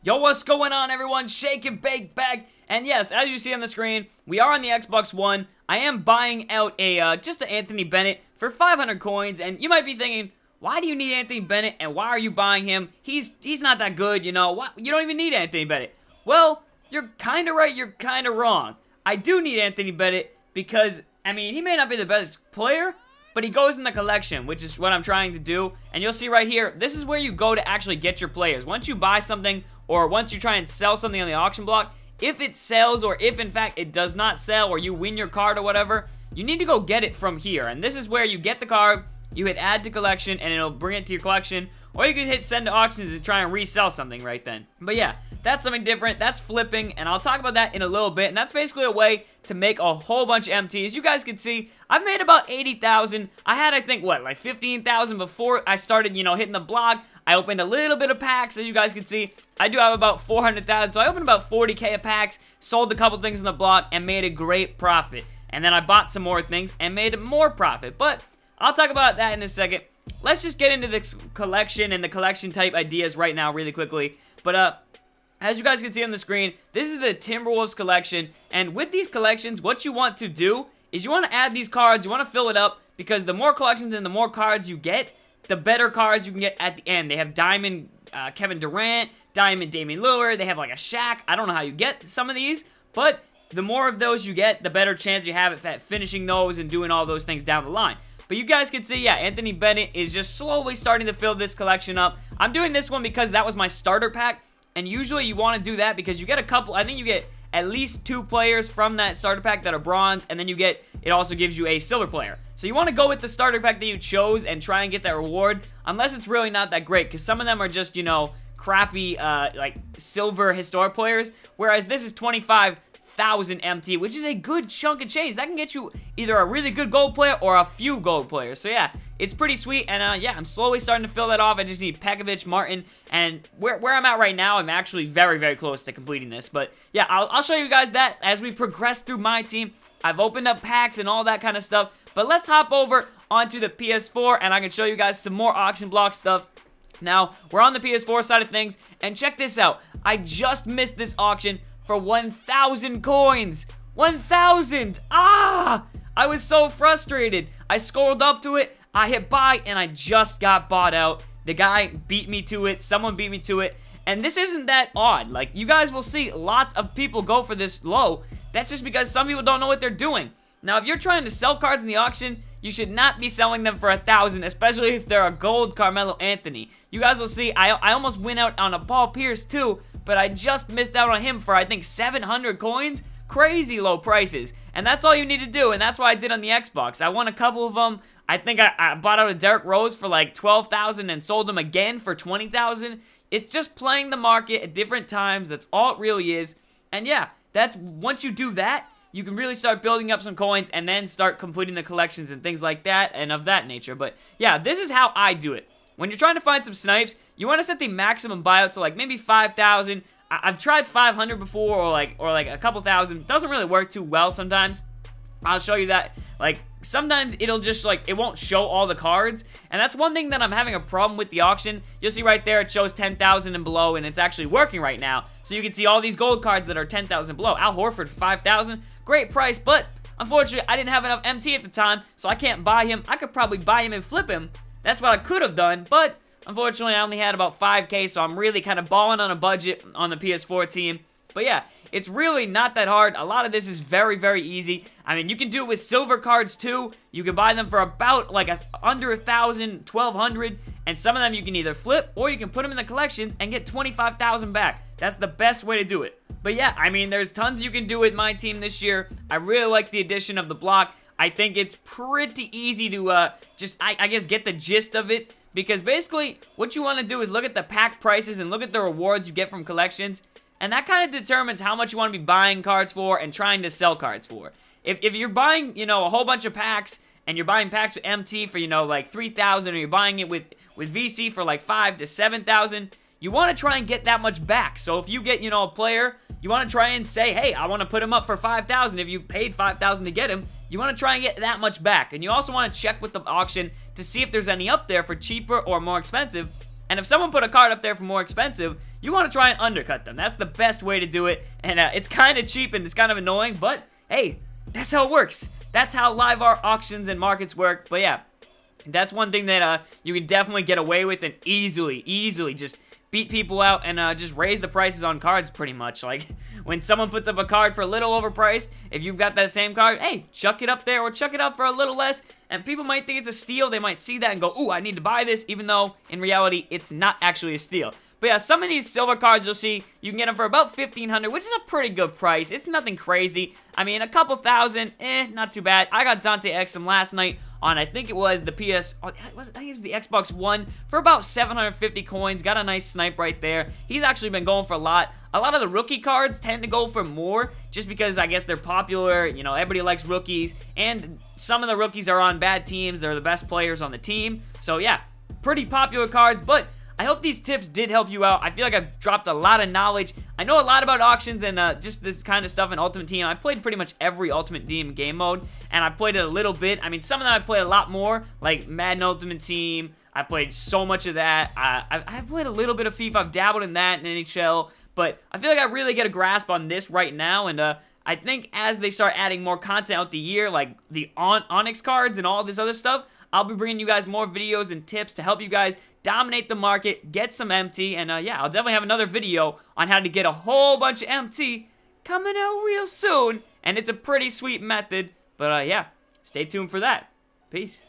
Yo, what's going on, everyone? Shake and Bake back. And yes, as you see on the screen, we are on the Xbox One. I am buying out just an Anthony Bennett for 500 coins. And you might be thinking, why do you need Anthony Bennett? And why are you buying him? He's not that good, you know. You don't even need Anthony Bennett. Well, you're kind of right. You're kind of wrong. I do need Anthony Bennett because, I mean, he may not be the best player, but he goes in the collection, which is what I'm trying to do. And you'll see right here, this is where you go to actually get your players. Once you buy something, or once you try and sell something on the auction block, if it sells, or if in fact it does not sell, or you win your card or whatever, you need to go get it from here. And this is where you get the card, you hit add to collection, and it'll bring it to your collection. Or you could hit send to auctions and try and resell something right then. But yeah, that's something different. That's flipping, and I'll talk about that in a little bit. And that's basically a way to make a whole bunch of MTs. You guys can see, I've made about 80,000. I had, I think, what, like 15,000 before I started, you know, hitting the block. I opened a little bit of packs, as you guys can see. I do have about 400,000, so I opened about 40K of packs, sold a couple things in the block, and made a great profit. And then I bought some more things and made more profit. But I'll talk about that in a second. Let's just get into this collection and the collection type ideas right now really quickly. But as you guys can see on the screen, this is the Timberwolves collection. And with these collections, what you want to do is you want to add these cards. You want to fill it up because the more collections and the more cards you get, the better cards you can get at the end. They have Diamond Kevin Durant, Diamond Damian Lillard. They have like a Shaq. I don't know how you get some of these, but the more of those you get, the better chance you have at finishing those and doing all those things down the line. But you guys can see, yeah, Anthony Bennett is just slowly starting to fill this collection up. I'm doing this one because that was my starter pack. And usually you want to do that because you get a couple, I think you get at least 2 players from that starter pack that are bronze. And then you get, it also gives you a silver player. So you want to go with the starter pack that you chose and try and get that reward. Unless it's really not that great. Because some of them are just, you know, crappy, like, silver historic players. Whereas this is 25,000 MT, which is a good chunk of change. That can get you either a really good gold player or a few gold players. So yeah, it's pretty sweet. And yeah, I'm slowly starting to fill that off. I just need Pekovic, Martin, and where I'm at right now, I'm actually very, very close to completing this. But yeah, I'll show you guys that as we progress through my team. I've opened up packs and all that kind of stuff. But let's hop over onto the PS4 and I can show you guys some more auction block stuff. Now, we're on the PS4 side of things, and check this out. I just missed this auction for 1,000 coins. 1,000! Ah! I was so frustrated. I scrolled up to it, I hit buy, and I just got bought out. The guy beat me to it. Someone beat me to it. And this isn't that odd. Like, you guys will see lots of people go for this low. That's just because some people don't know what they're doing. Now, if you're trying to sell cards in the auction, you should not be selling them for 1,000, especially if they're a gold Carmelo Anthony. You guys will see, I almost went out on a Paul Pierce too, but I just missed out on him for, I think, 700 coins. Crazy low prices. And that's all you need to do, and that's what I did on the Xbox. I won a couple of them. I think I bought out a Derrick Rose for like 12,000 and sold him again for 20,000. It's just playing the market at different times. That's all it really is. And yeah, that's once you do that, you can really start building up some coins and then start completing the collections and things like that and of that nature. But yeah, this is how I do it. When you're trying to find some snipes, you want to set the maximum buyout to like maybe 5,000. I've tried 500 before or like a couple thousand. Doesn't really work too well sometimes. I'll show you that. Like, sometimes it'll just, like, it won't show all the cards. And that's one thing that I'm having a problem with the auction. You'll see right there, it shows 10,000 and below, and it's actually working right now. So you can see all these gold cards that are 10,000 below. Al Horford, 5,000. Great price, but unfortunately, I didn't have enough MT at the time, so I can't buy him. I could probably buy him and flip him. That's what I could have done, but unfortunately, I only had about 5K, so I'm really kind of balling on a budget on the PS4 team. But yeah, it's really not that hard. A lot of this is very, very easy. I mean, you can do it with silver cards too. You can buy them for about like under 1,000, 1,200. And some of them you can either flip or you can put them in the collections and get 25,000 back. That's the best way to do it. But yeah, I mean, there's tons you can do with my team this year. I really like the addition of the block. I think it's pretty easy to just, I guess, get the gist of it. Because basically, what you want to do is look at the pack prices and look at the rewards you get from collections. And that kind of determines how much you want to be buying cards for and trying to sell cards for. If you're buying, you know, a whole bunch of packs and you're buying packs with MT for, you know, like 3,000 or you're buying it with VC for like 5,000 to 7,000, you want to try and get that much back. So if you get, you know, a player, you want to try and say, hey, I want to put him up for 5,000. If you paid 5,000 to get him, you want to try and get that much back. And you also want to check with the auction to see if there's any up there for cheaper or more expensive. And if someone put a card up there for more expensive, you want to try and undercut them. That's the best way to do it. And it's kind of cheap and it's kind of annoying, but hey, that's how it works. That's how live art auctions and markets work. But yeah, that's one thing that you can definitely get away with and easily just beat people out and just raise the prices on cards pretty much. Like, when someone puts up a card for a little overpriced, if you've got that same card, hey, chuck it up there or chuck it up for a little less, and people might think it's a steal. They might see that and go, ooh, I need to buy this, even though in reality, it's not actually a steal. But yeah, some of these silver cards you'll see, you can get them for about $1,500, which is a pretty good price. It's nothing crazy. I mean, a couple thousand, not too bad. I got Dante Exum last night on, I think it was the I think it was the Xbox One for about 750 coins. Got a nice snipe right there. He's actually been going for a lot. A lot of the rookie cards tend to go for more just because I guess they're popular. You know, everybody likes rookies, and some of the rookies are on bad teams. They're the best players on the team. So yeah, pretty popular cards, but I hope these tips did help you out. I feel like I've dropped a lot of knowledge. I know a lot about auctions and just this kind of stuff in Ultimate Team. I've played pretty much every Ultimate Team game mode, and I played it a little bit. I mean, some of them I played a lot more, like Madden Ultimate Team. I played so much of that. I've played a little bit of FIFA. I've dabbled in that in NHL, but I feel like I really get a grasp on this right now, and I think as they start adding more content out the year, like the Onyx cards and all this other stuff, I'll be bringing you guys more videos and tips to help you guys dominate the market, get some MT, and yeah, I'll definitely have another video on how to get a whole bunch of MT coming out real soon, and it's a pretty sweet method, but yeah, stay tuned for that. Peace.